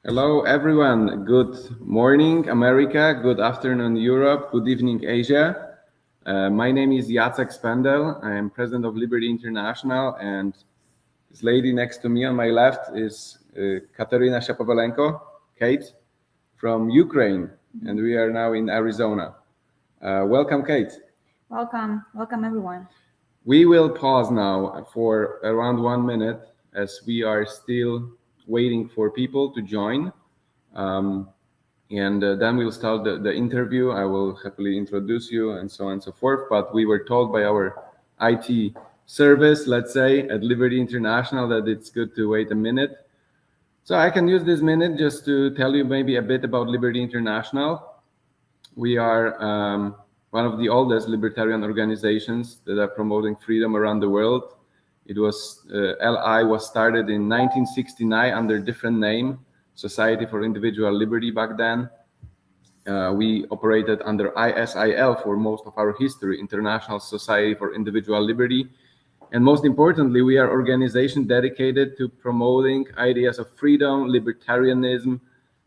Hello, everyone. Good morning, America. Good afternoon, Europe. Good evening, Asia. My name is Jacek Spendel. I am president of Liberty International, and this lady next to me on my left is Katerina Shapovalenko, Kate, from Ukraine, and we are now in Arizona. Welcome, Kate. Welcome everyone. We will pause now for around 1 minute as we are still waiting for people to join. And then we'll start the interview. I will happily introduce you and so on and so forth. But we were told by our IT service, let's say, at Liberty International that it's good to wait a minute. So I can use this minute just to tell you maybe a bit about Liberty International. We are one of the oldest libertarian organizations that are promoting freedom around the world. It was LI was started in 1969 under a different name, Society for Individual Liberty back then. We operated under ISIL for most of our history, International Society for Individual Liberty. And most importantly, we are an organization dedicated to promoting ideas of freedom, libertarianism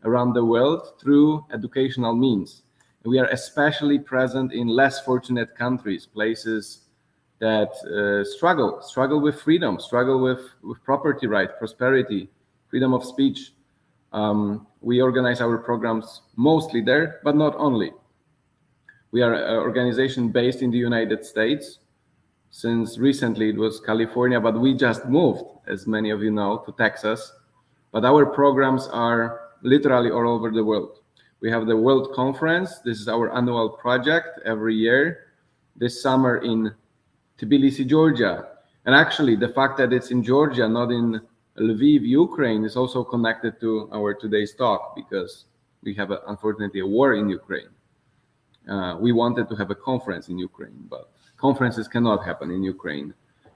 around the world through educational means. We are especially present in less fortunate countries, places that struggle with freedom, struggle with property right, prosperity, freedom of speech. We organize our programs mostly there, but not only. We are an organization based in the United States. Since recently it was California, but we just moved, as many of you know, to Texas. But our programs are literally all over the world. We have the World Conference. This is our annual project every year. This summer in Tbilisi, Georgia. And actually, the fact that it's in Georgia, not in Lviv, Ukraine, is also connected to our today's talk because we have, unfortunately, a war in Ukraine. We wanted to have a conference in Ukraine, but conferences cannot happen in Ukraine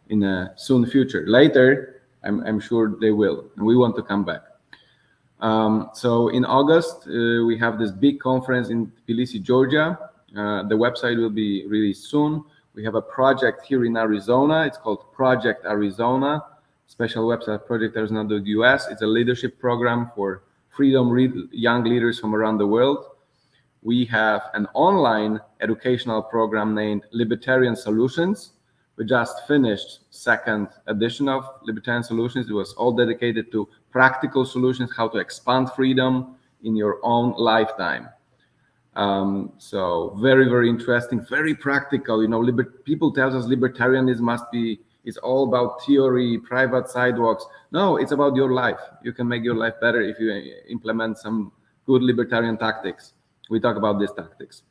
in a soon future. Later, I'm sure they will, and we want to come back. So in August, we have this big conference in Tbilisi, Georgia. The website will be released soon. We have a project here in Arizona. It's called Project Arizona. Special website, projectarizona.us. It's a leadership program for freedom young leaders from around the world. We have an online educational program named Libertarian Solutions. We just finished second edition of Libertarian Solutions. It was all dedicated to practical solutions, how to expand freedom in your own lifetime. So very, very interesting, very practical. You know, people tell us libertarianism it's all about theory, private sidewalks. No, it's about your life. You can make your life better if you implement some good libertarian tactics. We talk about these tactics.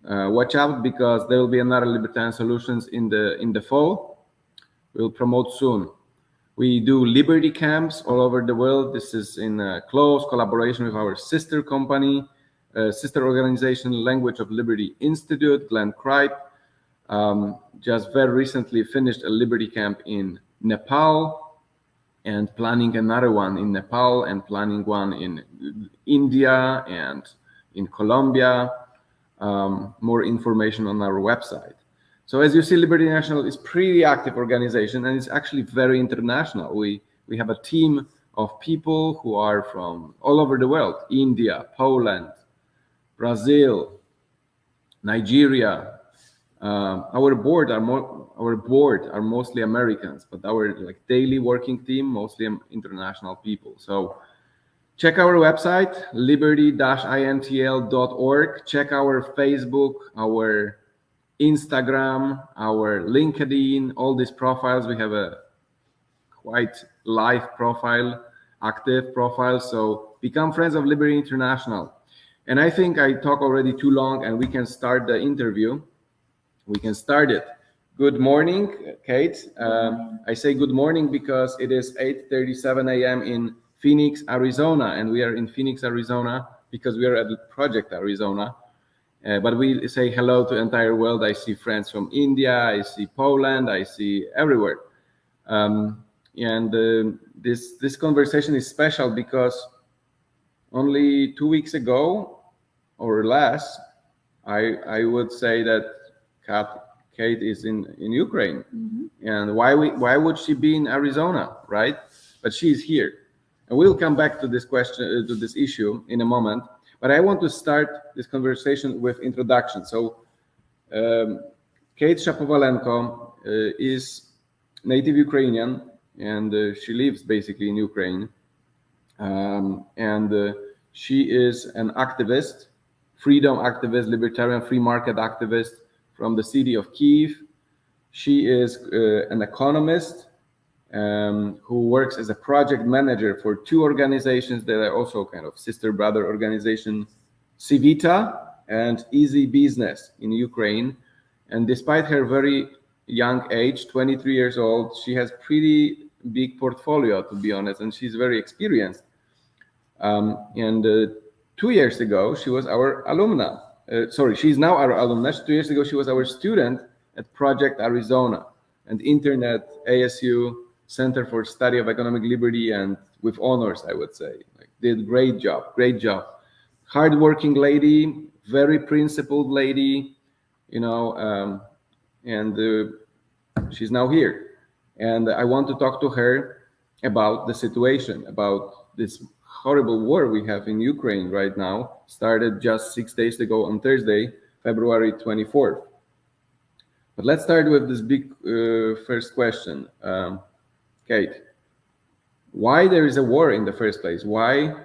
Watch out because there will be another Libertarian Solutions in the fall. We'll promote soon. We do liberty camps all over the world. This is in close collaboration with our sister company, sister organization, Language of Liberty Institute, Glenn Kripe. Just very recently finished a liberty camp in Nepal and planning another one in Nepal and planning one in India and in Colombia. More information on our website. So as you see, Liberty International is pretty active organization and it's actually very international. We have a team of people who are from all over the world: India, Poland, Brazil, Nigeria. Our board are mostly Americans, but our daily working team mostly international people. So check our website, liberty-intl.org. Check our Facebook, our Instagram, our LinkedIn, all these profiles. We have a quite live profile, active profile. So become friends of Liberty International. And I think I talk already too long and we can start the interview. We can start it. Good morning, Kate. I say good morning because it is 8:37 a.m. in Phoenix, Arizona, and we are in Phoenix, Arizona because we are at Project Arizona. But we say hello to the entire world. I see friends from India, I see Poland, I see everywhere. This conversation is special because only 2 weeks ago or less, I would say that Kate is in Ukraine. Mm-hmm. And why would she be in Arizona, right? But she's here. And we'll come back to this question, to this issue in a moment. But I want to start this conversation with introduction. So, Kate Shapovalenko is native Ukrainian, and she lives basically in Ukraine. And she is an activist, freedom activist, libertarian free market activist from the city of Kyiv. She is an economist who works as a project manager for two organizations that are also kind of sister brother organization, Civita and Easy Business in Ukraine. And despite her very young age, 23 years old, she has pretty big portfolio, to be honest, and she's very experienced. And 2 years ago, she was our alumna. She's now our alumna. 2 years ago, she was our student at Project Arizona, an internet ASU Center for Study of Economic Liberty, and with honors, I would say. Like, did great job. Hardworking lady, very principled lady, and she's now here. And I want to talk to her about the situation, about this horrible war we have in Ukraine right now, started just 6 days ago on Thursday, February 24th. But let's start with this big first question. Kate, why there is a war in the first place? Why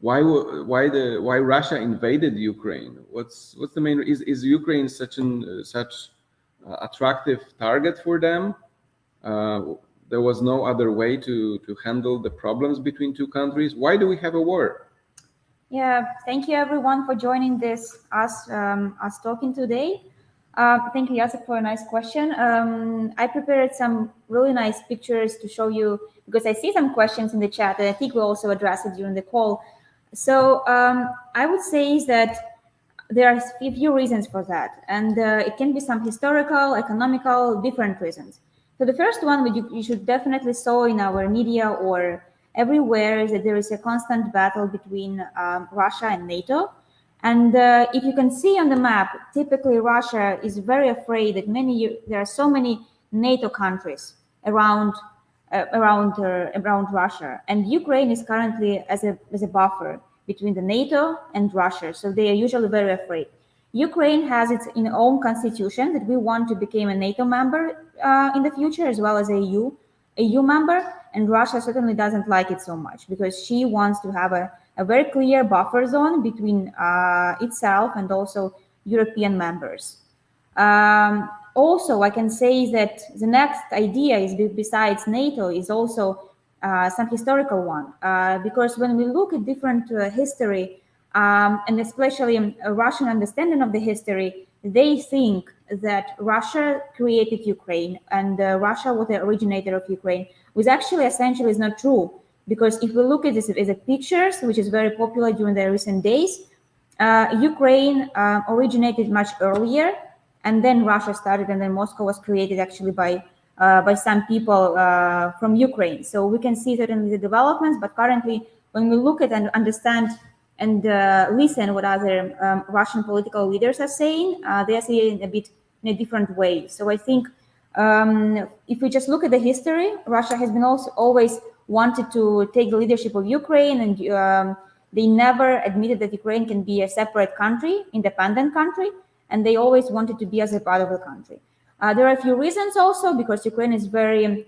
Russia invaded Ukraine? What's the main? Is Ukraine such attractive target for them? There was no other way to handle the problems between two countries. Why do we have a war? Yeah, thank you everyone for joining us talking today. Thank you, Jacek, for a nice question. I prepared some really nice pictures to show you, because I see some questions in the chat, and I think we'll also address it during the call. So I would say is that there are a few reasons for that, and it can be some historical, economical, different reasons. So the first one, which you should definitely saw in our media or everywhere, is that there is a constant battle between Russia and NATO. And if you can see on the map, typically Russia is very afraid that there are so many NATO countries around Russia, and Ukraine is currently as a buffer between the NATO and Russia. So they are usually very afraid. Ukraine has its own constitution that we want to become a NATO member in the future, as well as a EU member. And Russia certainly doesn't like it so much, because she wants to have a very clear buffer zone between itself and also European members. Also, I can say that the next idea is, besides NATO, is also some historical one, because when we look at different history, and especially a Russian understanding of the history, they think that Russia created Ukraine and Russia was the originator of Ukraine, which actually essentially is not true. Because if we look at this as a pictures, which is very popular during the recent days, Ukraine originated much earlier, and then Russia started, and then Moscow was created actually by some people from Ukraine. So we can see certainly the developments, but currently when we look at and understand and listen what other Russian political leaders are saying, they are saying a bit in a different way. So I think if we just look at the history, Russia has been also always wanted to take the leadership of Ukraine, and they never admitted that Ukraine can be a separate country, independent country, and they always wanted to be as a part of the country. There are a few reasons also, because Ukraine is very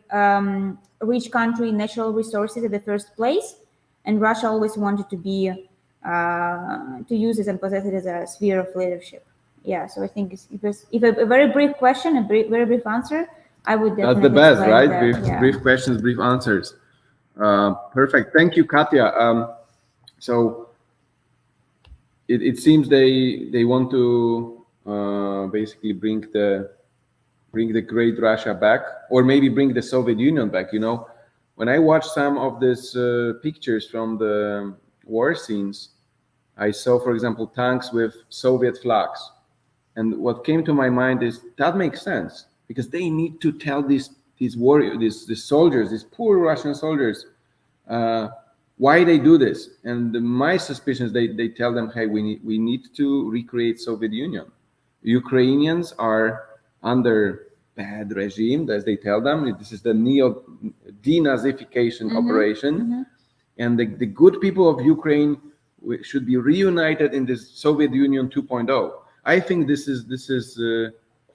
rich country in natural resources in the first place, and Russia always wanted to be to use it and possess it as a sphere of leadership. Yeah, so I think if a very brief question, a very brief answer, I would definitely. That's the best, right? Brief questions, brief answers. Perfect. Thank you, Katya. So it seems they want to basically bring the great Russia back, or maybe bring the Soviet Union back. When I watch some of these pictures from the war scenes, I saw, for example, tanks with Soviet flags. And what came to my mind is that makes sense, because they need to tell these warriors, these soldiers, these poor Russian soldiers, why they do this. And my suspicion is they tell them, hey, we need to recreate Soviet Union. Ukrainians are under bad regime, as they tell them. This is the denazification operation. and the good people of Ukraine should be reunited in this Soviet Union 2.0. I think this is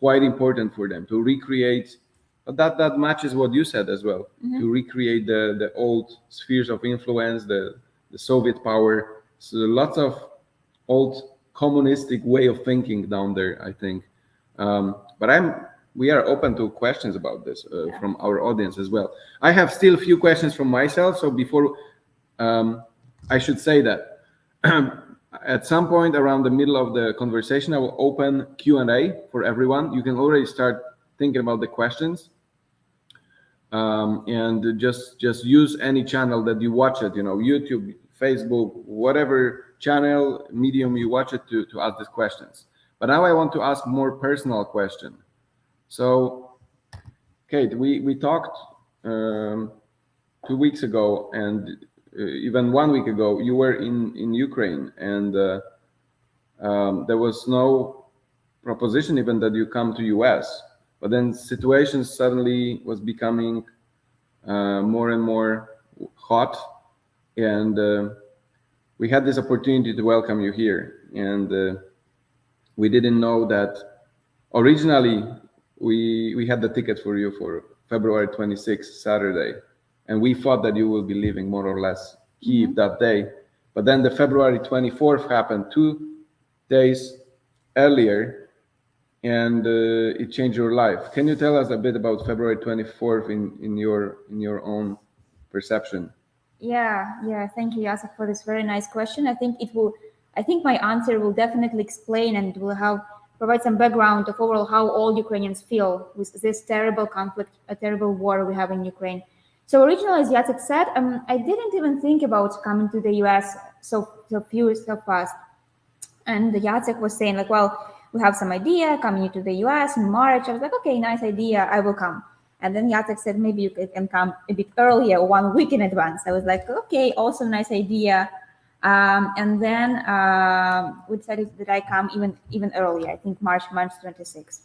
quite important for them to recreate. But that matches what you said as well. To recreate the old spheres of influence, the Soviet power. So lots of old communistic way of thinking down there, I think. But we are open to questions about this from our audience as well. I have still a few questions from myself. So before, I should say that at some point around the middle of the conversation, I will open Q&A for everyone. You can already start thinking about the questions. And just use any channel that you watch it, YouTube, Facebook, whatever channel, medium you watch it to ask these questions. But now I want to ask more personal question. So, Kate, we talked 2 weeks ago, and even 1 week ago, you were in Ukraine, and there was no proposition even that you come to US. But then situation suddenly was becoming more and more hot, and we had this opportunity to welcome you here. And we didn't know that originally we had the ticket for you for February 26th, Saturday, and we thought that you will be leaving more or less Kyiv that day. But then the February 24th happened 2 days earlier, and it changed your life. Can you tell us a bit about February 24th in your own perception? Yeah. Thank you, Jacek, for this very nice question. I think my answer will definitely explain and will provide some background of overall how all Ukrainians feel with this terrible conflict, a terrible war we have in Ukraine. So originally, as Jacek said, I didn't even think about coming to the US so fast. And Jacek was saying like, well, we have some idea coming to the US in March. I was like, okay, nice idea, I will come. And then Jacek said, maybe you can come a bit earlier, 1 week in advance. I was like, okay, also nice idea. And then we decided that I come even earlier, I think March 26th.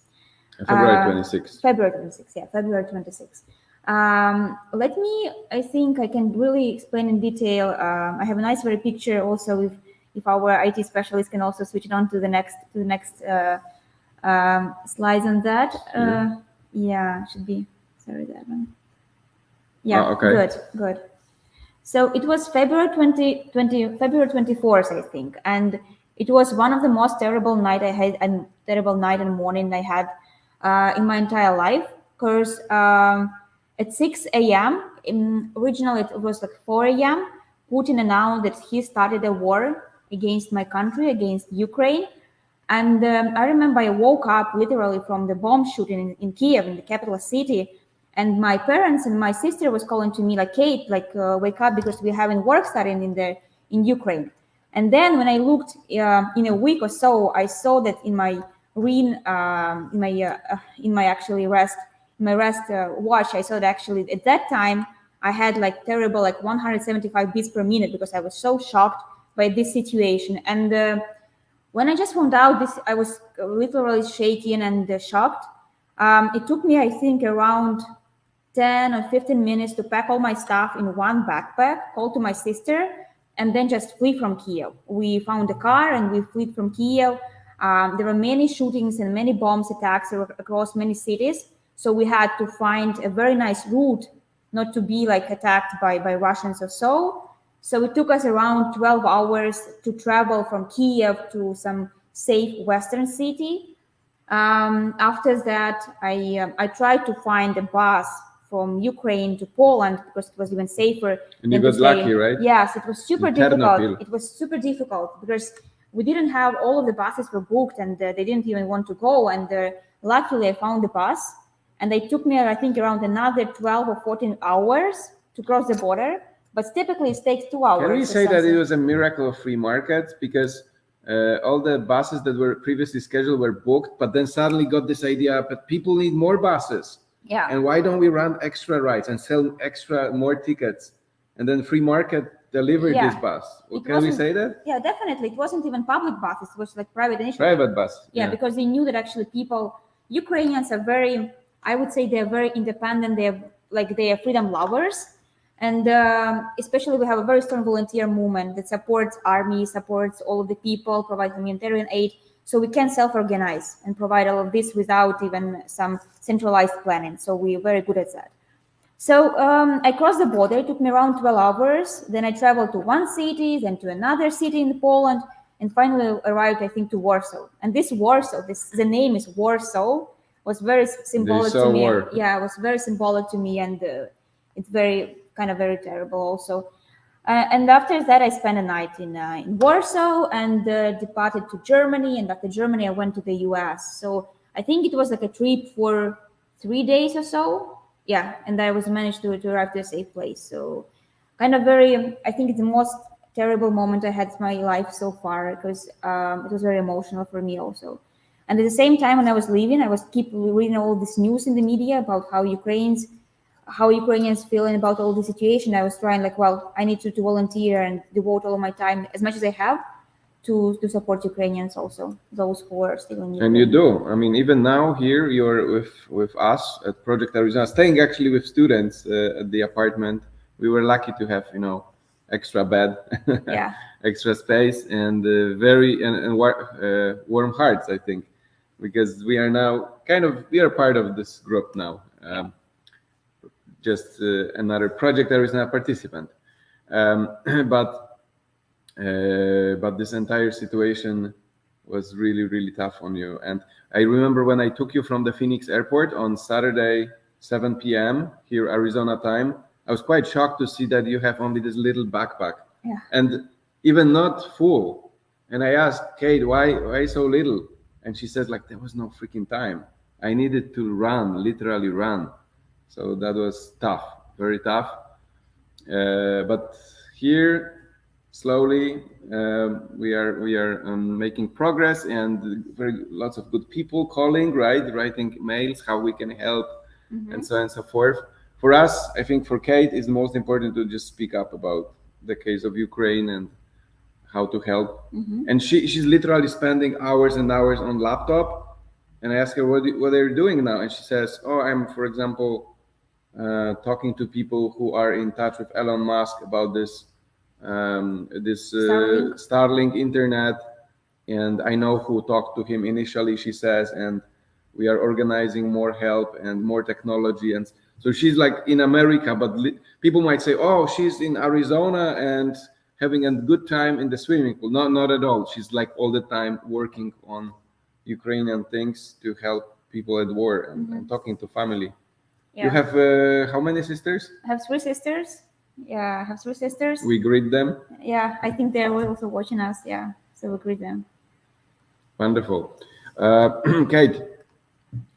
February 26th. February 26th, yeah, February 26th. I think I can really explain in detail. I have a nice very picture also if our IT specialist can also switch it on to the next slides on that. Yeah, should be, sorry, that one. Yeah, okay. Good. So it was February 24th, I think. And it was one of the most terrible night I had, and terrible night and morning I had in my entire life. Because at 6 a.m., originally it was like 4 a.m., Putin announced that he started a war against my country, against Ukraine. And I remember I woke up literally from the bomb shooting in Kyiv, in the capital city. And my parents and my sister was calling to me like, Kate, wake up because we're having work starting in Ukraine. And then when I looked in a week or so, I saw that in my rest watch, I saw that actually at that time I had like terrible 175 beats per minute because I was so shocked by this situation. And when I just found out this, I was literally shaking and shocked. It took me, I think, around 10 or 15 minutes to pack all my stuff in one backpack, call to my sister, and then just flee from Kyiv. We found a car and we fled from Kyiv. There were many shootings and many bombs attacks across many cities. So we had to find a very nice route not to be attacked by Russians or so. So it took us around 12 hours to travel from Kyiv to some safe Western city. After that, I tried to find a bus from Ukraine to Poland because it was even safer. And you got lucky, right? Yes, it was super difficult. It was super difficult because we didn't have all of the buses were booked and they didn't even want to go. And luckily I found the bus and they took me, I think, around another 12 or 14 hours to cross the border. But typically it takes 2 hours. Can we say that it was a miracle of free markets because all the buses that were previously scheduled were booked, but then suddenly got this idea, but people need more buses. Yeah. And why don't we run extra rides and sell more tickets? And then free market delivered this bus. Can we say that? Yeah, definitely. It wasn't even public buses. It was private initiative. Private bus. Yeah, because they knew that actually Ukrainians are very, I would say they're very independent. They are freedom lovers. And especially we have a very strong volunteer movement that supports army, supports all of the people, provides humanitarian aid. So we can self-organize and provide all of this without even some centralized planning. So we're very good at that. So I crossed the border. It took me around 12 hours. Then I traveled to one city, then to another city in Poland, and finally arrived, I think, to Warsaw. And this Warsaw, the name is Warsaw, was very symbolic to me. War. Yeah, it was very symbolic to me, and it's very very terrible also. And after that, I spent a night in Warsaw and departed to Germany. And after Germany, I went to the US. So I think it was like a trip for 3 days or so. Yeah, and I was managed to arrive to a safe place. So kind of very, I think it's the most terrible moment I had in my life so far, because it was very emotional for me also. And at the same time, when I was leaving, I was keep reading all this news in the media about how Ukrainians feeling about all the situation. I was trying like, well, I need to volunteer and devote all of my time as much as I have to support Ukrainians also, those who are still in Ukraine. And you do. I mean, even now here you're with us at Project Arizona, staying actually with students at the apartment. We were lucky to have, extra bed, yeah, extra space, and warm hearts, I think, because we are now we are part of this group now. Just another Project Arizona participant. But this entire situation was really, really tough on you. And I remember when I took you from the Phoenix airport on Saturday, 7 p.m. here, Arizona time, I was quite shocked to see that you have only this little backpack. Yeah. And even not full. And I asked Kate, why so little? And she says, like, there was no freaking time. I needed to run, literally run. So that was tough, very tough. But here, slowly, we are making progress, and lots of good people calling, writing mails, how we can help, and so on and so forth. For us, I think for Kate, it's most important to just speak up about the case of Ukraine and how to help. And she's literally spending hours and hours on laptop. And I ask her, what are you doing now? And she says, I'm, for example, talking to people who are in touch with Elon Musk about this Starlink internet, and I know who talked to him initially, she says, and we are organizing more help and more technology. And so she's like in America, but people might say, she's in Arizona and having a good time in the swimming pool. Not at all. She's like all the time working on Ukrainian things to help people at war and talking to family. Yeah. You have how many sisters? I have 3 sisters. Yeah, I have 3 sisters. We greet them. Yeah, I think they're also watching us. Yeah, so we greet them. Wonderful. Kate,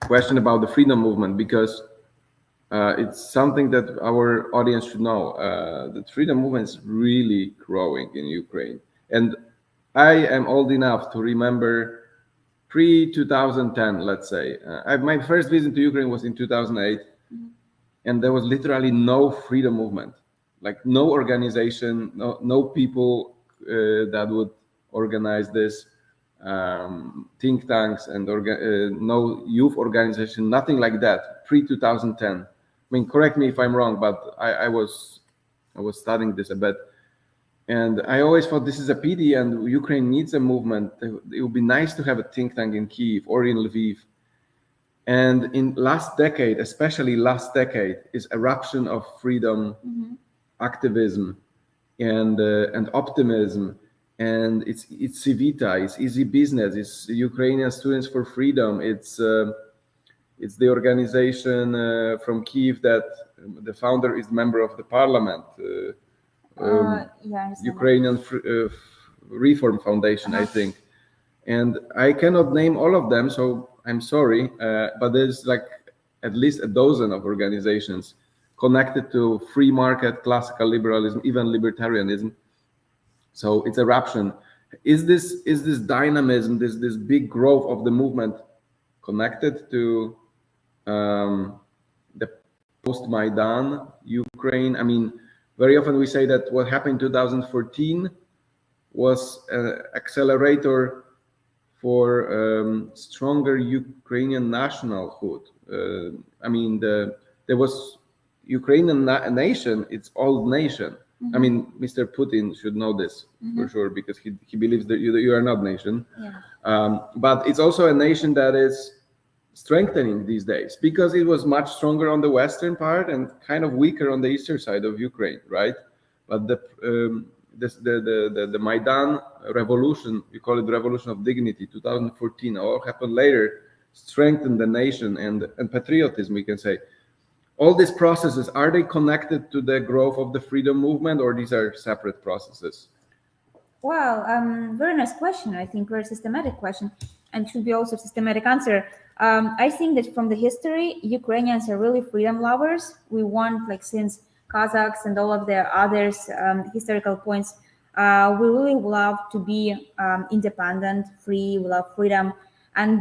question about the freedom movement, because it's something that our audience should know. The freedom movement is really growing in Ukraine. And I am old enough to remember pre-2010, let's say. My first visit to Ukraine was in 2008. And there was literally no freedom movement, like no organization, no people that would organize this, think tanks and no youth organization, nothing like that, pre-2010. I mean, correct me if I'm wrong, but I was studying this a bit. And I always thought this is a pity and Ukraine needs a movement. It would be nice to have a think tank in Kyiv or in Lviv. And in last decade, especially last decade, is eruption of freedom, activism, and optimism, and it's Civita, it's Easy Business, it's Ukrainian Students for Freedom, it's the organization from Kyiv that the founder is member of the parliament, Ukrainian Reform Foundation, I think, and I cannot name all of them, so I'm sorry, but there's like at least a dozen of organizations connected to free market, classical liberalism, even libertarianism. So it's eruption. Is this dynamism, this big growth of the movement connected to the post-Maidan Ukraine? I mean, very often we say that what happened in 2014 was an accelerator for stronger Ukrainian nationalhood. I mean, there was Ukrainian nation, it's old nation. I mean, Mr. Putin should know this for sure, because he believes that you are not nation. But it's also a nation that is strengthening these days, because it was much stronger on the western part and kind of weaker on the eastern side of Ukraine, right? But the Maidan revolution, we call it the Revolution of Dignity, 2014, all happened later, strengthened the nation and patriotism, we can say. All these processes, are they connected to the growth of the freedom movement, or these are separate processes? Well, very nice question. I think very systematic question, and should be also a systematic answer. I think that from the history, Ukrainians are really freedom lovers. We want, like, since Kazakhs and all of the others historical points, we really love to be independent, free. We love freedom. And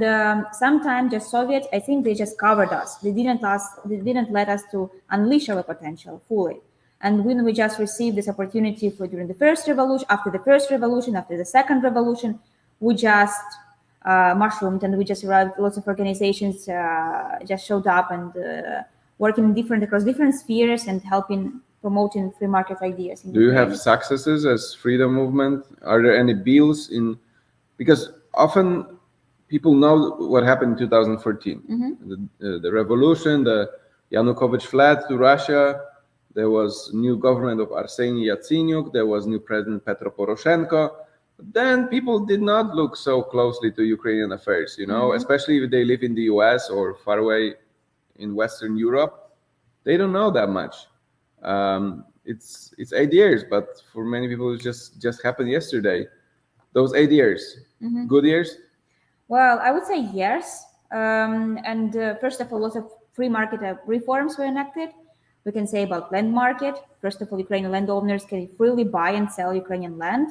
sometimes just Soviets, I think they just covered us. They didn't let us to unleash our potential fully. And when we just received this opportunity during the first revolution, after the second revolution, we just mushroomed, and we just arrived. Lots of organizations just showed up and working across different spheres and helping promoting free market ideas. Do you have successes as freedom movement? Are there any bills because often people know what happened in 2014, the revolution, the Yanukovych fled to Russia. There was new government of Arseniy Yatsenyuk. There was new president Petro Poroshenko. But then people did not look so closely to Ukrainian affairs, especially if they live in the US or far away in Western Europe. They don't know that much. It's 8 years, but for many people it just happened yesterday. Those 8 years, good years? Well, I would say yes. First of all, lots of free market reforms were enacted. We can say about land market. First of all, Ukrainian landowners can freely buy and sell Ukrainian land.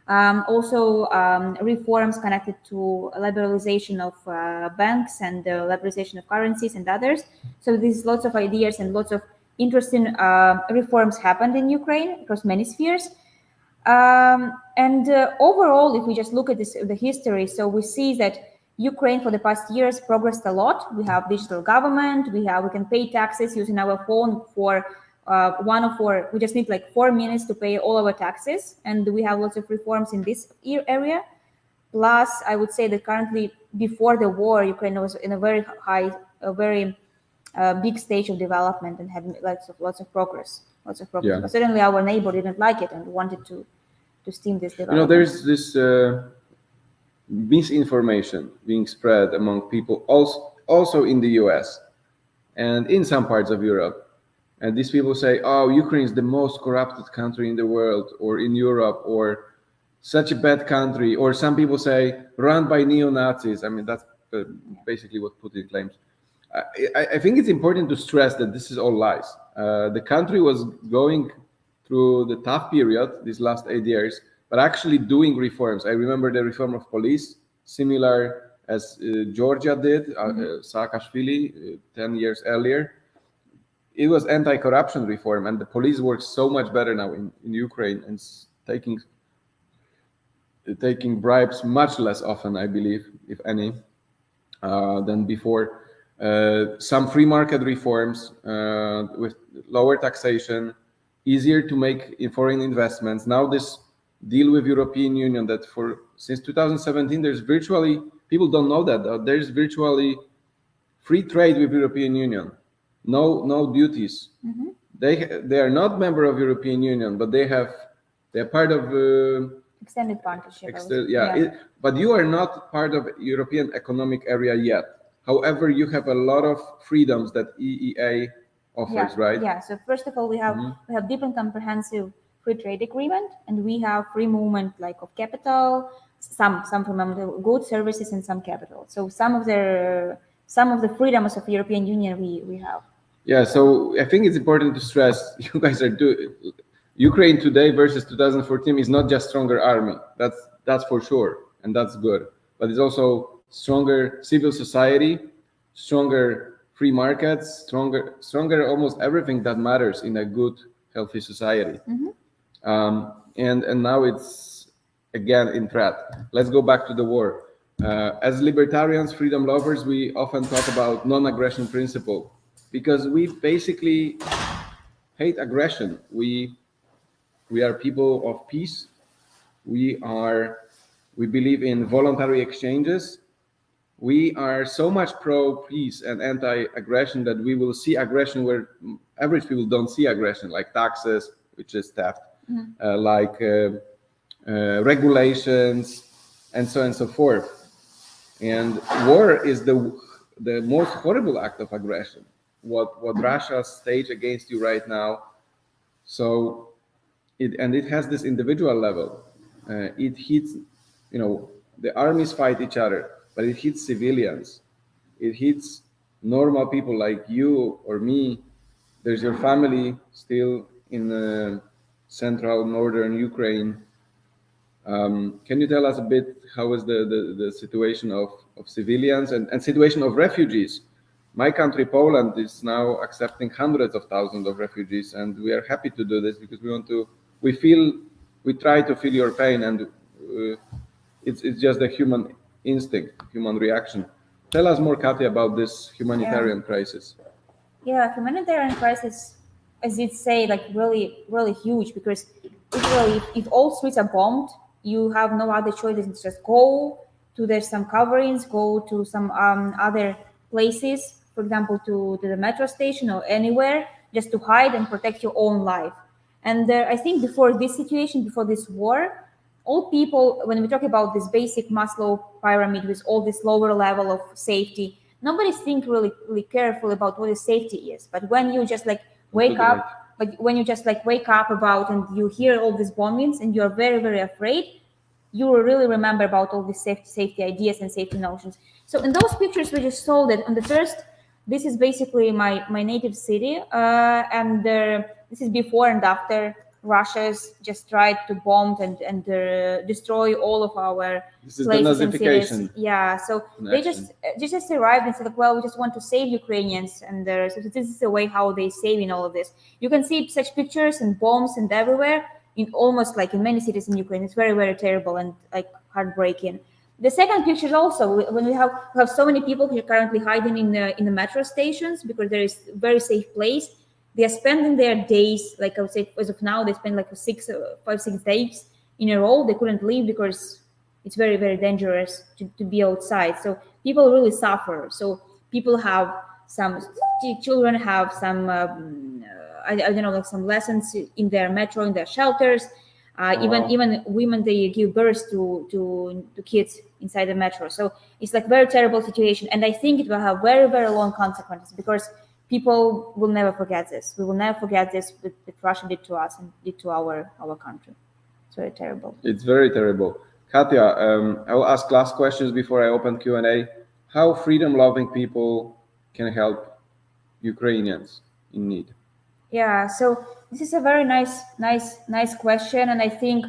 Also, reforms connected to liberalization of banks and the liberalization of currencies and others. So there's lots of ideas and lots of interesting reforms happened in Ukraine across many spheres. Overall, if we just look at the history, so we see that Ukraine for the past years progressed a lot. We have digital government. We can pay taxes using our phone for we just need like 4 minutes to pay all our taxes, and we have lots of reforms in this area. Plus, I would say that currently, before the war, Ukraine was in a very big stage of development and having lots of progress. Yeah. But certainly, our neighbor didn't like it and wanted to steam this development. There's this misinformation being spread among people, also in the US and in some parts of Europe. And these people say, oh, Ukraine is the most corrupted country in the world, or in Europe, or such a bad country. Or some people say, run by neo-Nazis. I mean, that's basically what Putin claims. I think it's important to stress that this is all lies. The country was going through the tough period these last 8 years, but actually doing reforms. I remember the reform of police, similar as Georgia did, Saakashvili 10 years earlier. It was anti-corruption reform, and the police work so much better now in Ukraine and taking bribes much less often, I believe, if any, than before. Some free market reforms with lower taxation, easier to make foreign investments. Now this deal with European Union that since 2017 there's virtually, people don't know that, there's virtually free trade with European Union. No duties. They are not member of European Union, but they're part of extended partnership. But you are not part of European Economic Area yet. However, you have a lot of freedoms that EEA offers, right? Yeah. So first of all, we have deep and comprehensive free trade agreement, and we have free movement of capital, some from goods, services, and some capital. So some of the freedoms of the European Union we have. Yeah, so I think it's important to stress you guys are Ukraine today versus 2014 is not just stronger army. That's for sure, and that's good. But it's also stronger civil society, stronger free markets, stronger almost everything that matters in a good, healthy society. And now it's again in threat. Let's go back to the war. As libertarians, freedom lovers, we often talk about non-aggression principle. because we basically hate aggression. We are people of peace. We believe in voluntary exchanges. We are so much pro-peace and anti-aggression that we will see aggression where average people don't see aggression, like taxes, which is theft, regulations, and so on and so forth. And war is the most horrible act of aggression. What Russia staged against you right now. So it has this individual level. It hits, the armies fight each other, but it hits civilians. It hits normal people like you or me. There's your family still in central northern Ukraine. Can you tell us a bit how is the situation of civilians and situation of refugees? My country, Poland, is now accepting hundreds of thousands of refugees, and we are happy to do this because we try to feel your pain, and it's just a human instinct, human reaction. Tell us more, Katya, about this humanitarian crisis. Yeah, humanitarian crisis, as you'd say, like really, really huge, because literally, if all streets are bombed, you have no other choice than to just go to there's some coverings, go to some other places, for example, to the metro station or anywhere, just to hide and protect your own life. And I think before this situation, before this war, all people, when we talk about this basic Maslow pyramid with all this lower level of safety, nobody's think really careful about what the safety is. But when you just like wake up, but when you just like wake up about and you hear all these bombings and you're very, very afraid, you will really remember about all these safety ideas and safety notions. So in those pictures we just saw that on the first, this is basically my native city, and this is before and after Russia's just tried to bomb and destroy all of our places and cities. Yeah, so they just arrived and said, like, well, we just want to save Ukrainians, and so this is the way how they save in all of this. You can see such pictures and bombs and everywhere in almost like in many cities in Ukraine. It's very, very terrible and like heartbreaking. The second picture is also when we have so many people who are currently hiding in the metro stations because there is a very safe place. They are spending their days, like I would say, as of now, they spend like 5-6 days in a row. They couldn't leave because it's very, very dangerous to be outside. So people really suffer. So people have some children have some, I don't know, like some lessons in their metro, in their shelters. Even women, they give birth to kids inside the metro. So it's like very terrible situation. And I think it will have very, very long consequences because people will never forget this. We will never forget this that Russia did to us and did to our country. It's very terrible. It's very terrible. Katya, I will ask last questions before I open Q&A. How freedom-loving people can help Ukrainians in need? Yeah, so this is a very nice question, and I think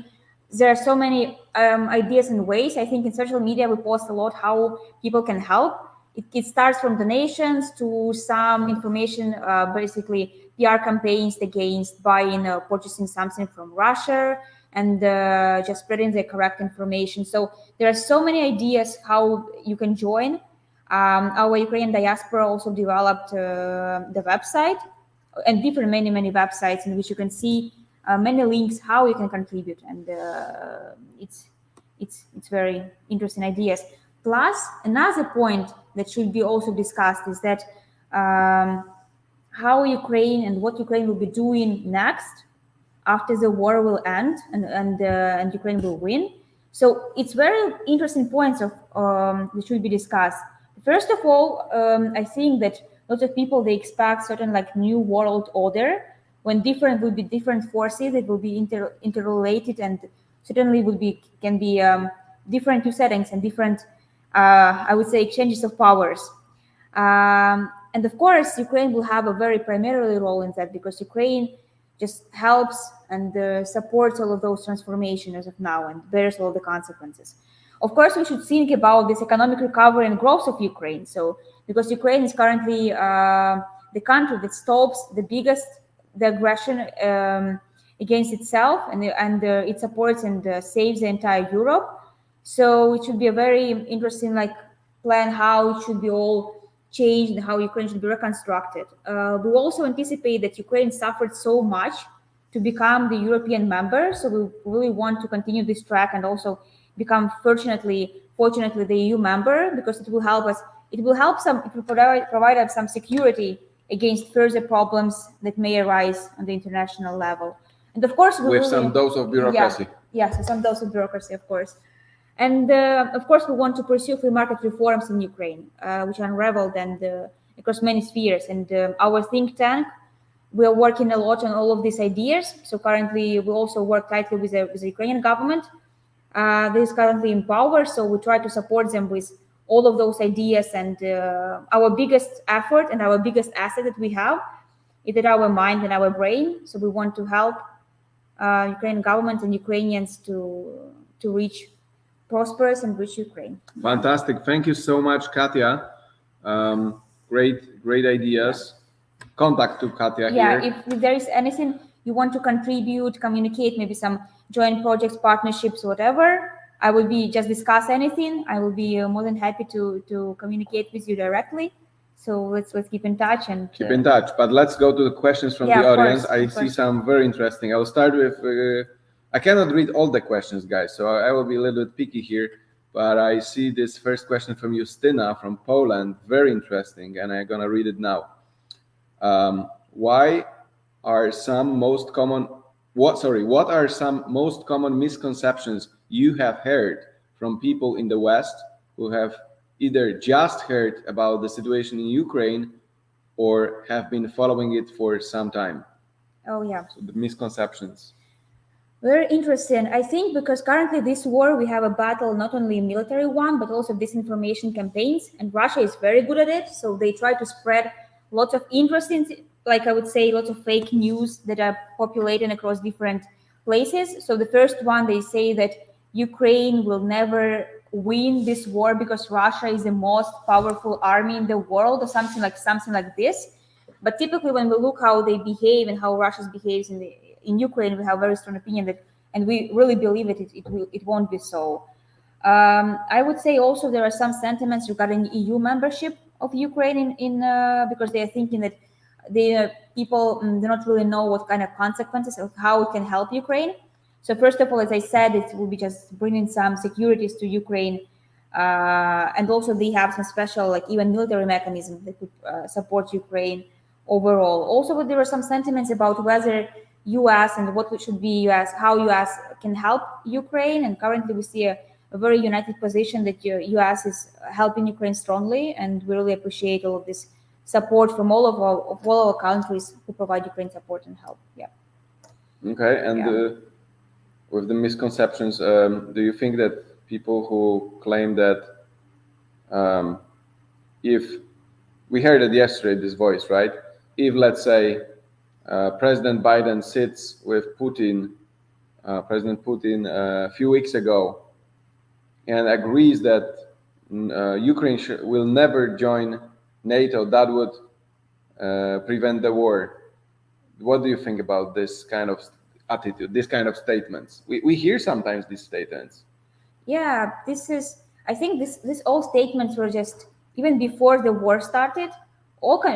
there are so many ideas and ways. I think in social media we post a lot how people can help. It starts from donations to some information, basically PR campaigns against buying or purchasing something from Russia and just spreading the correct information. So there are so many ideas how you can join. Our Ukrainian diaspora also developed the website and different many websites in which you can see many links how you can contribute, and it's very interesting ideas. Plus, another point that should be also discussed is that how Ukraine and what Ukraine will be doing next after the war will end and Ukraine will win. So it's very interesting points of that should be discussed. First of all, I think that lots of people, they expect certain like new world order when different will be different forces that will be interrelated and certainly can be different two settings and different I would say exchanges of powers. And of course, Ukraine will have a very primarily role in that because Ukraine just helps and supports all of those transformations as of now and bears all the consequences. Of course, we should think about this economic recovery and growth of Ukraine. So, because Ukraine is currently the country that stops the aggression against itself, and it supports and saves the entire Europe. So it should be a very interesting like plan how it should be all changed and how Ukraine should be reconstructed. We also anticipate that Ukraine suffered so much to become the European member, so we really want to continue this track and also become fortunately the EU member, because it will help us. It will provide us some security against further problems that may arise on the international level. And of course, with some dose of bureaucracy. Yes, some dose of bureaucracy, of course. And of course, we want to pursue free market reforms in Ukraine, which are unraveled and across many spheres. And our think tank, we are working a lot on all of these ideas. So currently, we also work tightly with the Ukrainian government. That is currently in power, so we try to support them with all of those ideas. And our biggest effort and our biggest asset that we have is that our mind and our brain. So we want to help Ukrainian government and Ukrainians to reach prosperous and rich Ukraine. Fantastic. Thank you so much, Katya. Great ideas. Contact to Katya here. If there is anything you want to contribute, communicate, maybe some joint projects, partnerships, whatever, I will be just discuss anything. I will be more than happy to communicate with you directly. So let's keep in touch and keep in touch. But let's go to the questions from the audience. I see some very interesting. I will start with. I cannot read all the questions, guys, so I will be a little bit picky here. But I see this first question from Justyna from Poland, very interesting, and I'm gonna read it now. What are some most common misconceptions you have heard from people in the West who have either just heard about the situation in Ukraine or have been following it for some time? Oh, yeah. So the misconceptions. Very interesting. I think because currently this war, we have a battle, not only a military one, but also disinformation campaigns. And Russia is very good at it. So they try to spread lots of interesting, like I would say, lots of fake news that are populating across different places. So the first one, they say that Ukraine will never win this war because Russia is the most powerful army in the world, or something like this. But typically, when we look how they behave and how Russia behaves in Ukraine, we have a very strong opinion that, and we really believe that it won't be so. I would say also there are some sentiments regarding EU membership of Ukraine because they are thinking that people do not really know what kind of consequences of how it can help Ukraine. So first of all, as I said, it will be just bringing some securities to Ukraine, and also they have some special, like even military mechanism that could support Ukraine overall. Also, there are some sentiments about whether U.S. and what should be U.S., how U.S. can help Ukraine, and currently we see a very united position that U.S. is helping Ukraine strongly, and we really appreciate all of this support from all of our countries who provide Ukraine support and help. Yeah. Okay, and with the misconceptions, do you think that people who claim that if we heard it yesterday, this voice, right? If, let's say, President Biden sits with Putin, President Putin, a few weeks ago, and agrees that Ukraine will never join NATO, that would prevent the war. What do you think about this kind of attitude, this kind of statements? We hear sometimes these statements. Yeah, I think this all statements were just, even before the war started,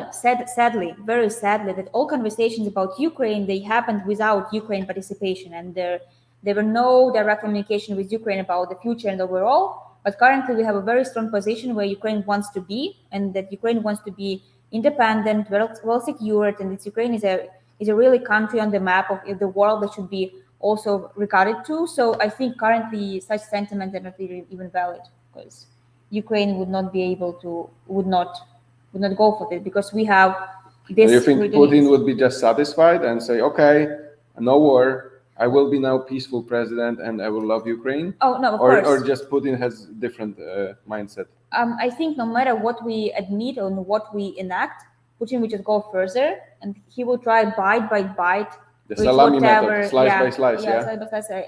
sadly, very sadly, that all conversations about Ukraine, they happened without Ukraine participation, and there were no direct communication with Ukraine about the future and overall. But currently we have a very strong position where Ukraine wants to be, and that Ukraine wants to be independent, well secured, and that Ukraine is a really country on the map of the world that should be also regarded to. So I think currently such sentiments are not really even valid, because Ukraine would not go for this, because we have this. Do you think Putin would be just satisfied and say, okay, no war, I will be now peaceful president and I will love Ukraine? Oh, no, of course. Or just Putin has different mindset? I think no matter what we admit or what we enact, Putin will just go further, and he will try bite by bite. The salami method, slice by slice, slice by slice,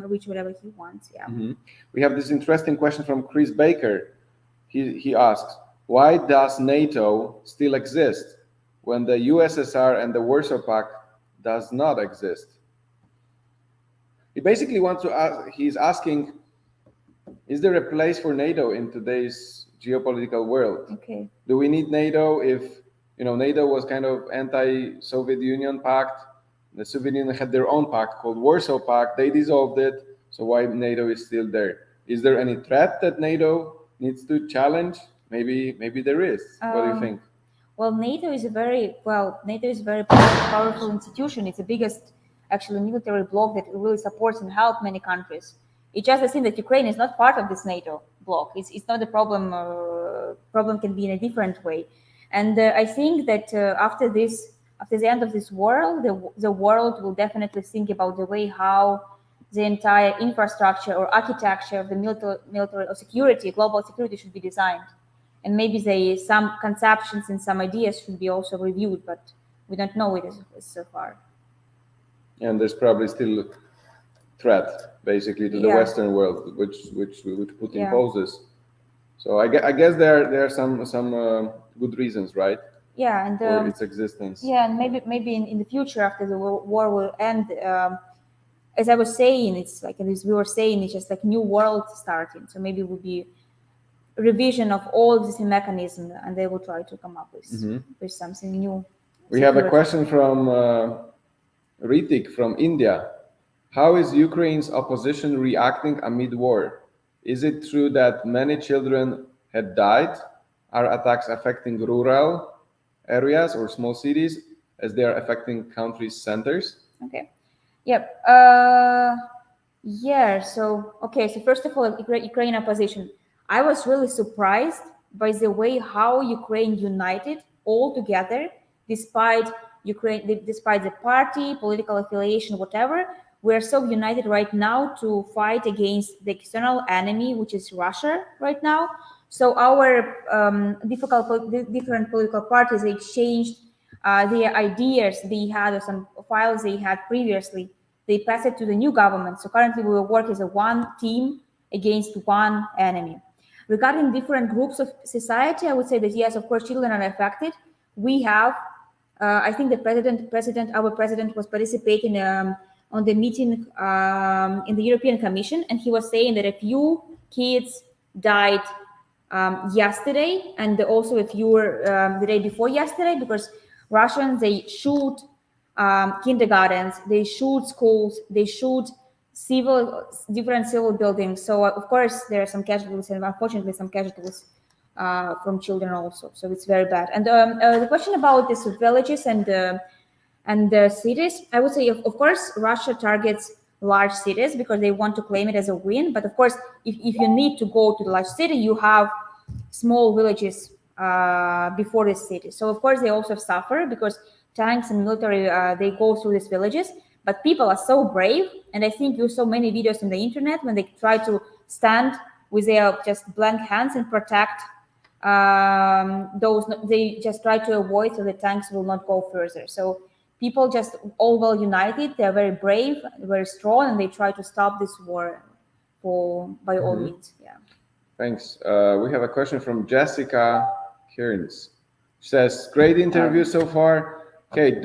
reach whatever he wants. Yeah. Mm-hmm. We have this interesting question from Chris Baker. He asks, why does NATO still exist when the USSR and the Warsaw Pact does not exist? He basically wants to ask, he's asking, is there a place for NATO in today's geopolitical world? Okay. Do we need NATO if, NATO was kind of anti-Soviet Union pact? The Soviet Union had their own pact called Warsaw Pact. They dissolved it. So why NATO is still there? Is there any threat that NATO needs to challenge? Maybe there is. What do you think? Well, NATO is a very powerful institution. It's the biggest, actually, military bloc that really supports and helps many countries. It's just the thing that Ukraine is not part of this NATO bloc. It's not a problem. Problem can be in a different way, and I think that after the end of this war, the world will definitely think about the way how the entire infrastructure or architecture of the military or security, global security, should be designed. And maybe some conceptions and some ideas should be also reviewed, but we don't know it so far. And there's probably still threat, basically, to the Western world, which Putin poses. So I guess there are some good reasons, right? Yeah, and for its existence. Yeah, and maybe in the future, after the war will end, as I was saying, it's like, as we were saying, it's just like new world starting. So maybe it will be revision of all this mechanism, and they will try to come up with something new. We have a question from Ritik from India. How is Ukraine's opposition reacting amid war? Is it true that many children had died? Are attacks affecting rural areas or small cities as they are affecting countries' centers? Okay. Yep. Yeah. So first of all, Ukraine opposition. I was really surprised by the way how Ukraine united all together, despite the party, political affiliation, whatever. We are so united right now to fight against the external enemy, which is Russia right now. So our different political parties, they exchanged their ideas they had, or some files they had previously. They passed it to the new government. So currently we will work as a one team against one enemy. Regarding different groups of society, I would say that yes, of course, children are affected. We have, I think our president was participating on the meeting in the European Commission, and he was saying that a few kids died yesterday, and also a few the day before yesterday, because Russians, they shoot kindergartens, they shoot schools, they shoot different civil buildings. So of course there are some casualties, and unfortunately some casualties from children also. So it's very bad. And the question about these villages and the cities, I would say, of course, Russia targets large cities because they want to claim it as a win. But of course, if you need to go to the large city, you have small villages before the city. So of course, they also suffer because tanks and military, they go through these villages. But people are so brave, and I think you saw many videos on the internet when they try to stand with their just blank hands and protect those. They just try to avoid so the tanks will not go further. So people just all well united. They are very brave, very strong, and they try to stop this war by all means. Yeah. Thanks. We have a question from Jessica Kearns. She says, "Great interview so far. Kate,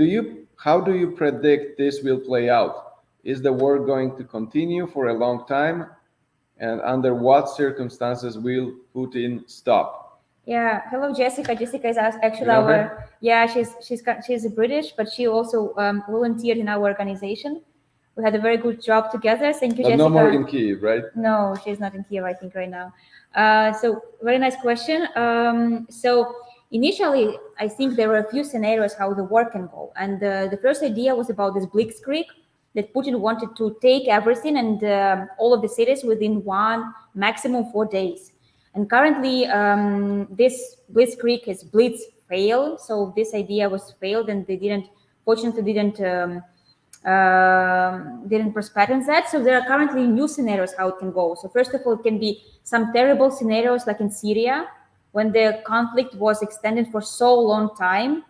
how do you predict this will play out? Is the war going to continue for a long time? And under what circumstances will Putin stop?" Yeah. Hello, Jessica. Jessica is actually she's British, but she also volunteered in our organization. We had a very good job together. Thank you, but Jessica. No more in Kyiv, right? No, she's not in Kyiv, I think, right now. So very nice question. So initially, I think there were a few scenarios how the war can go. And the first idea was about this blitzkrieg, that Putin wanted to take everything and all of the cities within maximum 4 days. And currently, this blitzkrieg has failed. So this idea was failed, and they fortunately didn't prosper in that. So there are currently new scenarios how it can go. So first of all, it can be some terrible scenarios like in Syria, when the conflict was extended for so long time.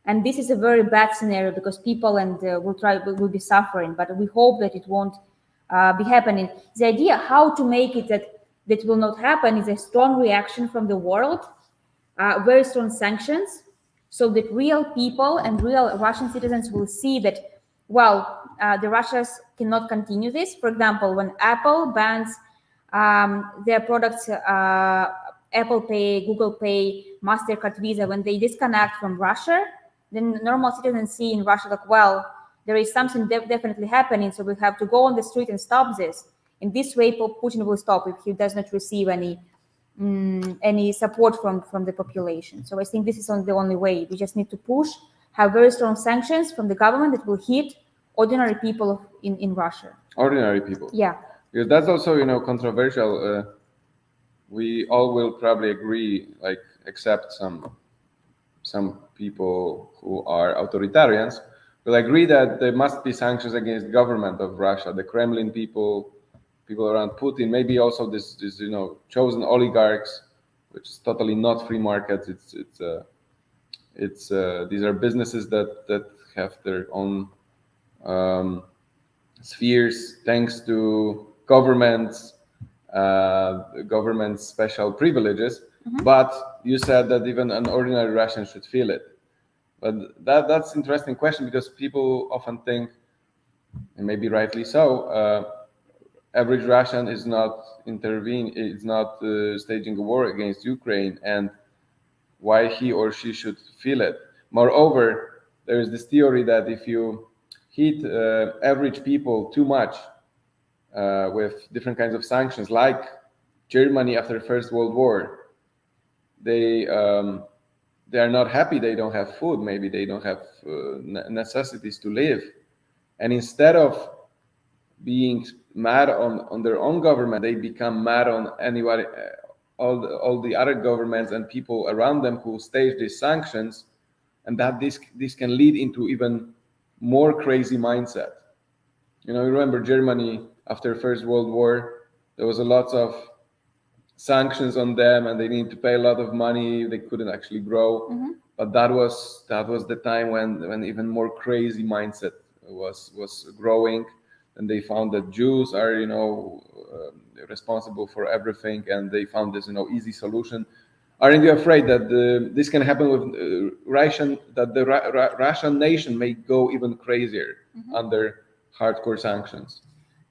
And this is a very bad scenario because people will be suffering, but we hope that it won't be happening. The idea how to make it that will not happen is a strong reaction from the world, very strong sanctions, so that real people and real Russian citizens will see that, the Russians cannot continue this. For example, when Apple bans their products, Apple Pay, Google Pay, MasterCard, Visa, when they disconnect from Russia, then normal citizens see in Russia like, well, there is something definitely happening, so we have to go on the street and stop this. In this way, Putin will stop if he does not receive any support from the population. So I think this is the only way. We just need to push, have very strong sanctions from the government that will hit ordinary people in Russia. Ordinary people. Yeah. Because that's also, controversial. We all will probably agree, like, except some people who are authoritarians, will agree that there must be sanctions against the government of Russia, the Kremlin people around Putin, maybe also this chosen oligarchs, which is totally not free markets. It's these are businesses that have their own spheres thanks to government's special privileges. But you said that even an ordinary Russian should feel it. But that's an interesting question, because people often think, and maybe rightly so, average Russian is not staging a war against Ukraine, and why he or she should feel it. Moreover, there is this theory that if you hit average people too much with different kinds of sanctions, like Germany after the First World War, they are not happy. They don't have food. Maybe they don't have necessities to live, and instead of being mad on their own government, they become mad on anybody, all the other governments and people around them who stage these sanctions, and that this can lead into even more crazy mindset. You remember Germany after First World War, there was a lot of sanctions on them, and they needed to pay a lot of money. They couldn't actually grow, but that was the time when even more crazy mindset was growing. And they found that Jews are, responsible for everything, and they found this, easy solution. Aren't you afraid that this can happen with Russian? That the Russian nation may go even crazier under hardcore sanctions?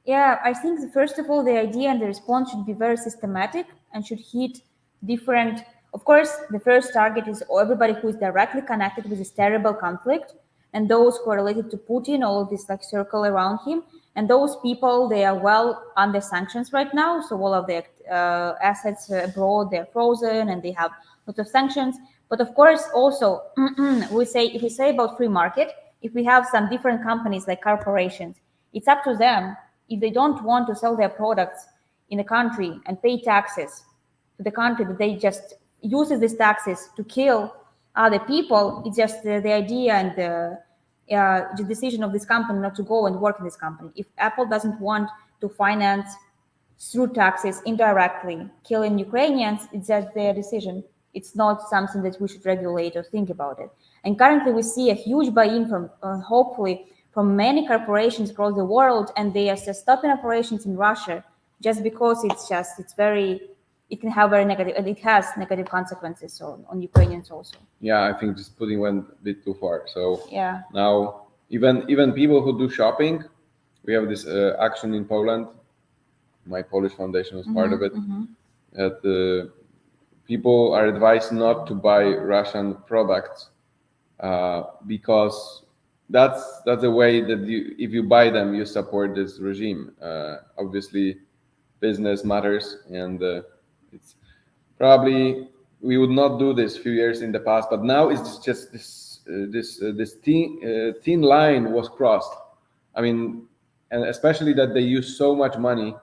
Yeah, I think first of all, the idea and the response should be very systematic and should hit different. Of course, the first target is everybody who is directly connected with this terrible conflict, and those who are related to Putin, all of this circle around him. And those people, they are well under sanctions right now. So all of their assets abroad, they're frozen, and they have lots of sanctions. But of course, also, if we say about free market, if we have some different companies like corporations, it's up to them. If they don't want to sell their products in the country and pay taxes to the country, that they just uses these taxes to kill other people, it's just the idea and the decision of this company not to go and work in this company. If Apple doesn't want to finance through taxes indirectly killing Ukrainians, it's just their decision. It's not something that we should regulate or think about it. And currently we see a huge buy-in from, hopefully, from many corporations across the world, and they are just stopping operations in Russia just because it can have very negative, and it has negative consequences on Ukrainians also. Yeah, I think just Putin went a bit too far. So yeah, now even people who do shopping, we have this action in Poland. My Polish foundation was part of it. That people are advised not to buy Russian products because that's a way that if you buy them, you support this regime. Obviously, business matters, and it's probably we would not do this a few years in the past, but now it's just this thin line was crossed. I mean, and especially that they use so much money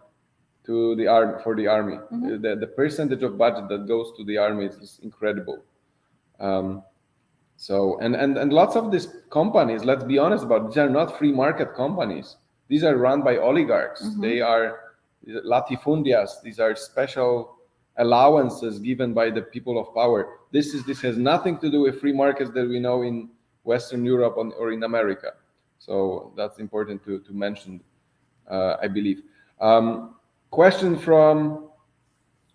to the army. The percentage of budget that goes to the army is incredible. So and lots of these companies, let's be honest about it, these are not free market companies. These are run by oligarchs. They are latifundias. These are special allowances given by the people of power. This has nothing to do with free markets that we know in Western Europe or in America. So that's important to mention, I believe. Question from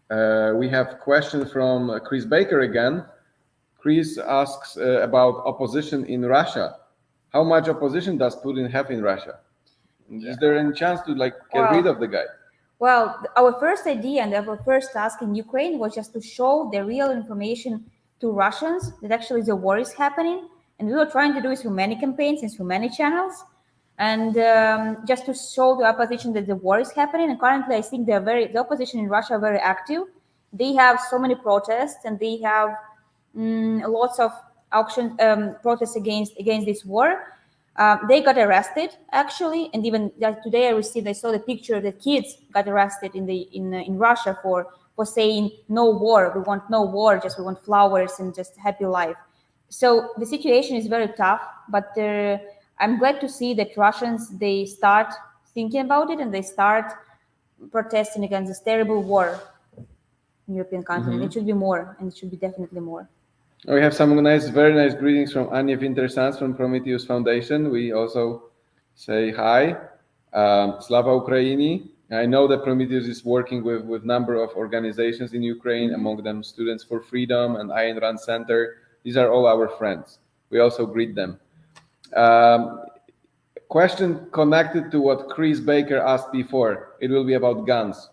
we have question from Chris Baker again. Chris asks about opposition in Russia. How much opposition does Putin have in Russia? Is there any chance to get rid of the guy? Well, our first idea and our first task in Ukraine was just to show the real information to Russians that actually the war is happening. And we were trying to do it through many campaigns and through many channels. And just to show the opposition that the war is happening. And currently, I think the opposition in Russia are very active. They have so many protests and they have lots of protests against this war. They got arrested actually, and even today I saw the picture that kids got arrested in Russia for saying no war. We want no war, just we want flowers and just happy life. So the situation is very tough, but I'm glad to see that Russians they start thinking about it and they start protesting against this terrible war in European countries. And it should be more, and it should be definitely more. We have some very nice greetings from Anya Wintersans from Prometheus Foundation. We also say hi. Slava Ukraini. I know that Prometheus is working with number of organizations in Ukraine, among them Students for Freedom and Ayn Rand Center. These are all our friends. We also greet them. Question connected to what Chris Baker asked before. It will be about guns.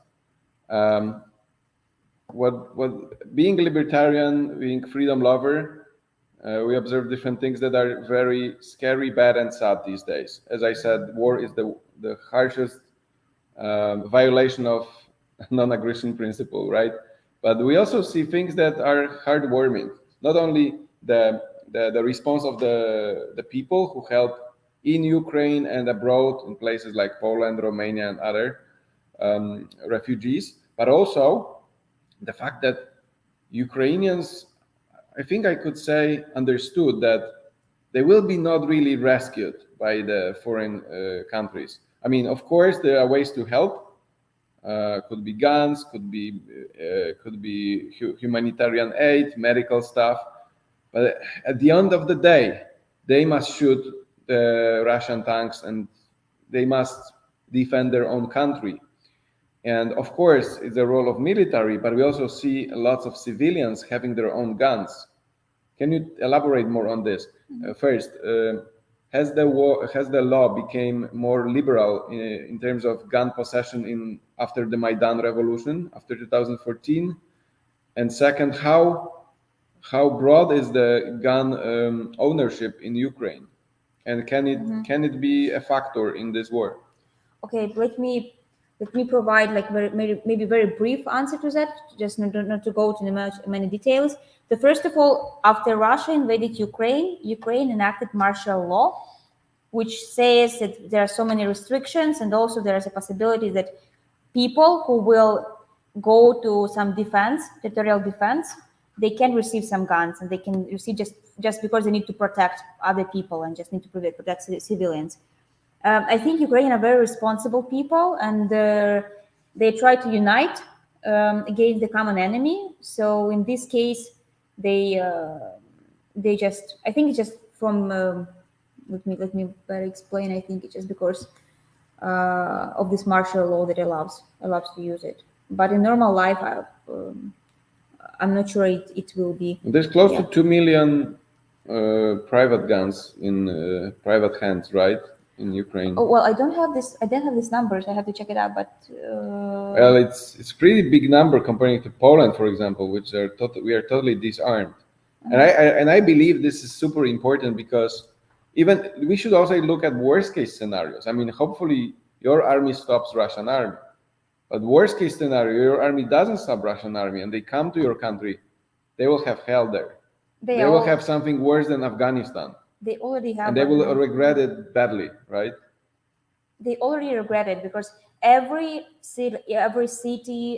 Being libertarian, being freedom lover, we observe different things that are very scary, bad, and sad these days. As I said, war is the harshest violation of non-aggression principle, right? But we also see things that are heartwarming. Not only the response of the people who help in Ukraine and abroad in places like Poland, Romania, and other refugees, but also the fact that Ukrainians, I think I could say, understood that they will be not really rescued by the foreign countries. I mean, of course, there are ways to help. Could be guns, could be humanitarian aid, medical stuff. But at the end of the day, they must shoot the Russian tanks and they must defend their own country. And of course, it's the role of military, but we also see lots of civilians having their own guns. Can you elaborate more on this? First, has the law became more liberal in terms of gun possession after the Maidan revolution, after 2014? And second, how broad is the gun ownership in Ukraine? And can it be a factor in this war? Okay, let me provide like maybe very brief answer to that, just not to go to many details. So first of all, after Russia invaded Ukraine enacted martial law, which says that there are so many restrictions, and also there is a possibility that people who will go to some territorial defense, they can receive some guns, and they can receive just because they need to protect other people and just need to protect civilians. I think Ukrainians are very responsible people, and they try to unite against the common enemy. So in this case, they just, I think it's just from let me better explain. I think it's just because of this martial law that allows to use it. But in normal life, I'm not sure it will be. There's close to 2 million private guns in private hands, right? In Ukraine. Oh, well, I don't have these numbers. I have to check it out. But well, it's pretty big number comparing to Poland, for example, which we are totally disarmed. And I believe this is super important because even we should also look at worst case scenarios. I mean, hopefully your army stops Russian army, but worst case scenario, your army doesn't stop Russian army and they come to your country, they will have hell there. They will have something worse than Afghanistan. They already have, and they will regret it badly, right? They already regret it because every city,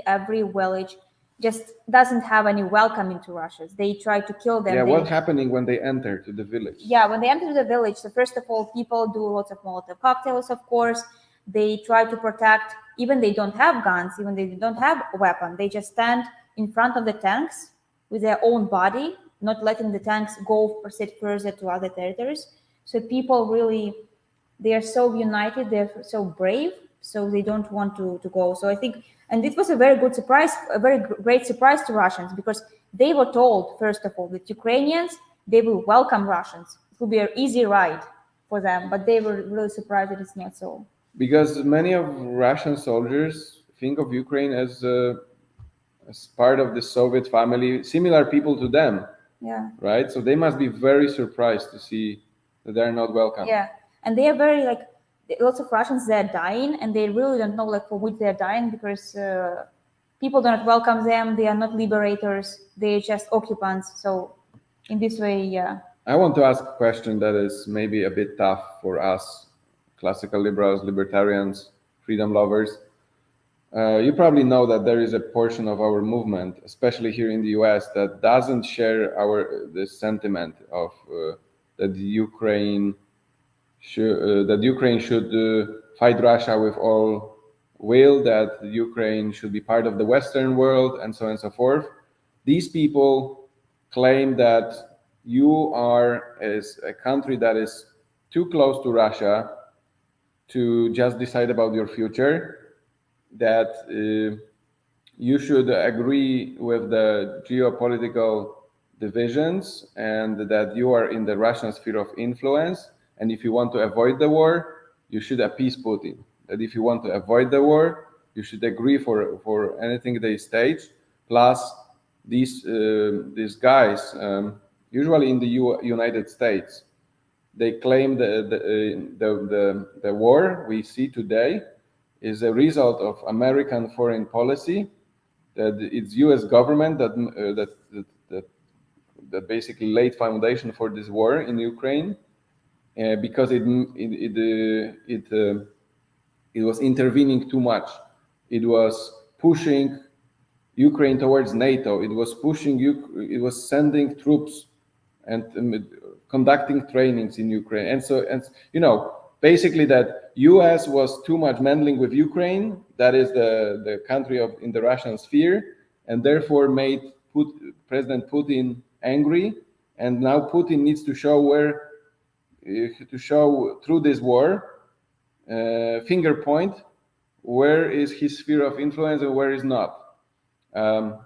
every village just doesn't have any welcome into Russians. They try to kill them. Yeah, what's happening when they enter to the village? Yeah, when they enter the village, so first of all, people do lots of Molotov cocktails, of course. They try to protect, even they don't have guns, even they don't have a weapon. They just stand in front of the tanks with their own body, not letting the tanks go or sit further to other territories. So people really, they are so united, they're so brave, so they don't want to go. So I think, and it was a very good surprise, a very great surprise to Russians, because they were told, first of all, that Ukrainians, they will welcome Russians. It will be an easy ride for them, but they were really surprised that it's not so. Because many of Russian soldiers think of Ukraine as part of the Soviet family, similar people to them. Yeah. Right? So they must be very surprised to see that they're not welcome. Yeah, and they are very like lots of Russians. They're dying, and they really don't know like for which they're dying because people do not welcome them. They are not liberators. They're just occupants. So in this way, yeah. I want to ask a question that is maybe a bit tough for us, classical liberals, libertarians, freedom lovers. You probably know that there is a portion of our movement, especially here in the US, that doesn't share this sentiment of that Ukraine should fight Russia with all will, that Ukraine should be part of the Western world, and so on and so forth. These people claim that you are as a country that is too close to Russia to just decide about your future, that you should agree with the geopolitical divisions, and that you are in the Russian sphere of influence. And if you want to avoid the war, you should appease Putin. That if you want to avoid the war, you should agree for anything they stage. Plus, these guys, usually in the United States, they claim the war we see today is a result of American foreign policy. That it's U.S. government that basically laid foundation for this war in Ukraine, because it was intervening too much. It was pushing Ukraine towards NATO. It was it was sending troops and conducting trainings in Ukraine. And basically that US was too much meddling with Ukraine, that is the country in the Russian sphere, and therefore made President Putin angry. And now Putin needs to show through this war, finger point, where is his sphere of influence and where is not. I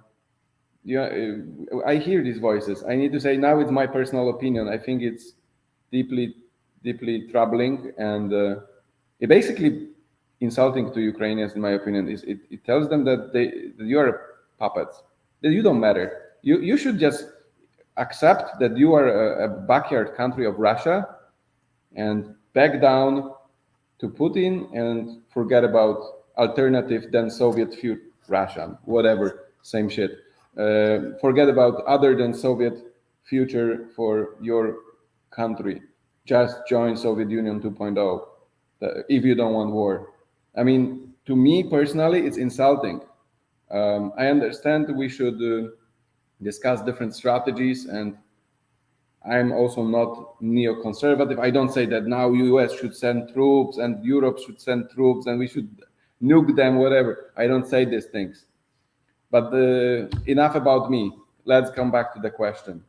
hear these voices. I need to say now it's my personal opinion. I think it's deeply troubling, and it basically insulting to Ukrainians, in my opinion. It tells them that you are puppets, that you don't matter. You should just accept that you are a backyard country of Russia and back down to Putin and forget about alternative than Soviet future Russia, whatever, same shit. Forget about other than Soviet future for your country. Just join Soviet Union 2.0 if you don't want war. I mean, to me personally, it's insulting. I understand we should discuss different strategies, and I'm also not neoconservative. I don't say that now US should send troops and Europe should send troops and we should nuke them, whatever. I don't say these things. But enough about me. Let's come back to the question.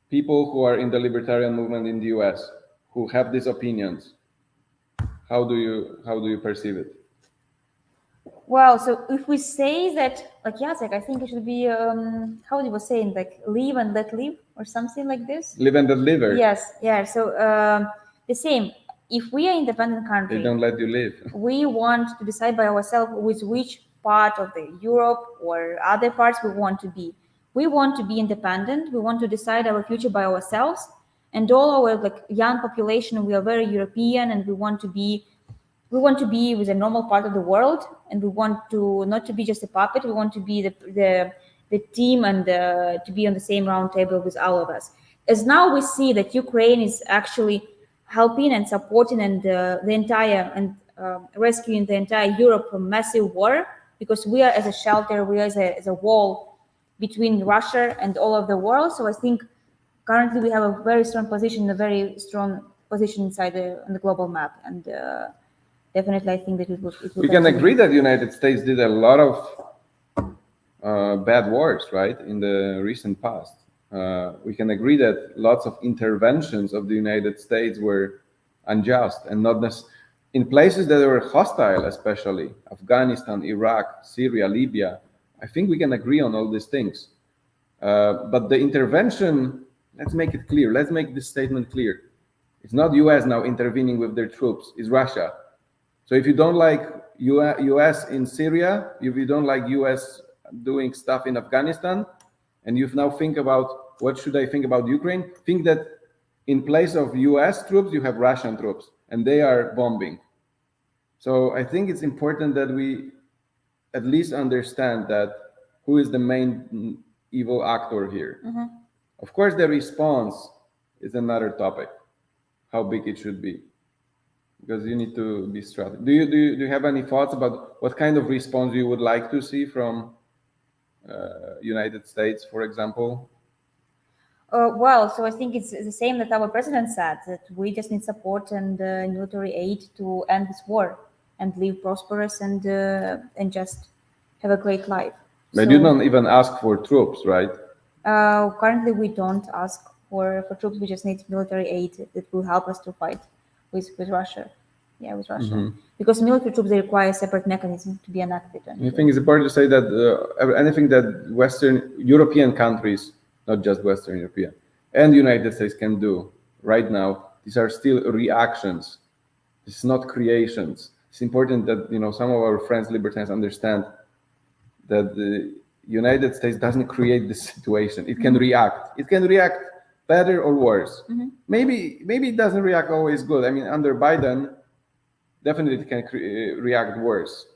People who are in the libertarian movement in the US, who have these opinions, how do you perceive it? Well, so if we say that, like Jacek, I think it should be, how he was saying, like live and let live, or something like this. Live and let live. Yes, yeah. So the same. If we are independent country, they don't let you live. We want to decide by ourselves with which part of the Europe or other parts we want to be. We want to be independent. We want to decide our future by ourselves. And all our young population, we are very European, and we want to be with a normal part of the world, and we want to not to be just a puppet. We want to be the team and to be on the same round table with all of us. As now we see that Ukraine is actually helping and supporting and the entire and rescuing the entire Europe from massive war, because we are as a shelter, we are as a wall between Russia and all of the world. So I think currently we have a very strong position, inside on the global map, and definitely I think that it will we can agree that the United States did a lot of bad wars, right, in the recent past. We can agree that lots of interventions of the United States were unjust and not in places that were hostile, especially Afghanistan, Iraq, Syria, Libya. I think we can agree on all these things. But the intervention, let's make it clear. Let's make this statement clear. It's not US now intervening with their troops. It's Russia. So if you don't like US in Syria, if you don't like US doing stuff in Afghanistan, and you now think about what should I think about Ukraine, think that in place of US troops, you have Russian troops, and they are bombing. So I think it's important that we at least understand that who is the main evil actor here. Of course, the response is another topic, how big it should be, because you need to be strategic. Do you have any thoughts about what kind of response you would like to see from United States, for example? Well, so I think it's the same that our president said, that we just need support and military aid to end this war and live prosperous and just have a great life. But you don't even ask for troops, right? Currently, we don't ask for troops. We just need military aid that will help us to fight with Russia. Yeah, with Russia. Because military troops, they require a separate mechanism to be enacted. I think it's important to say that anything that Western European countries, not just Western European, and the United States can do right now, these are still reactions. This is not creations. It's important that some of our friends libertarians understand that the United States doesn't create this situation. It can react. It can react better or worse. Maybe it doesn't react always good. I mean, under Biden, definitely it can react worse.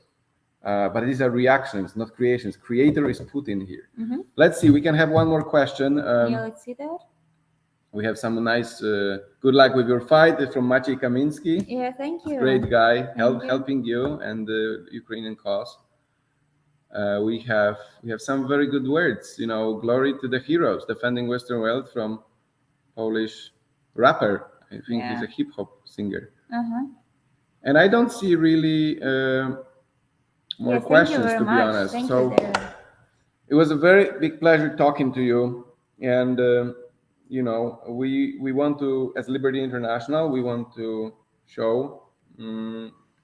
But these are reactions, not creations. Creator is Putin here. Let's see. We can have one more question. Yeah, let's see that. We have some nice good luck with your fight from Maciej Kamiński. Yeah, thank you. Great guy, helping you and the Ukrainian cause. We have some very good words. Glory to the heroes defending Western world from Polish rapper. I think he's a hip hop singer. And I don't see really more questions, to be honest. So it was a very big pleasure talking to you. And we want to, as Liberty International, we want to show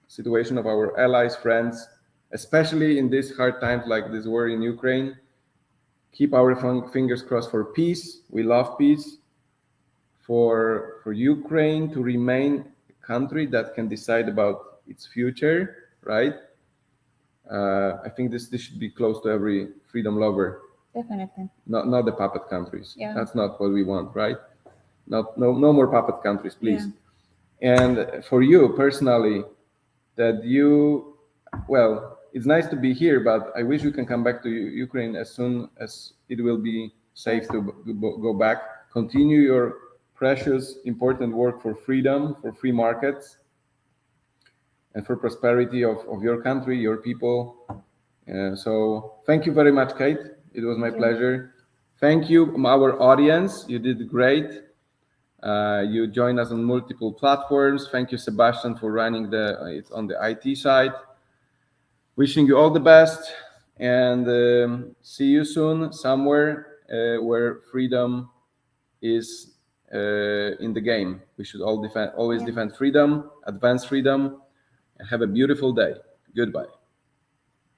situation of our allies, friends, especially in these hard times like this war in Ukraine. Keep our fingers crossed for peace. We love peace. For Ukraine to remain a country that can decide about its future, right? I think this should be close to every freedom lover. Definitely. Not the puppet countries. Yeah. That's not what we want, right? No more puppet countries, please. Yeah. And for you personally, that it's nice to be here, but I wish you can come back to Ukraine as soon as it will be safe to go back. Continue your precious, important work for freedom, for free markets, and for prosperity of your country, your people. So thank you very much, Kate. It was my pleasure. Thank you, our audience. You did great. You joined us on multiple platforms. Thank you, Sebastian, for running it on the IT side. Wishing you all the best, and see you soon somewhere where freedom is in the game. We should always defend freedom, advance freedom, and have a beautiful day. Goodbye.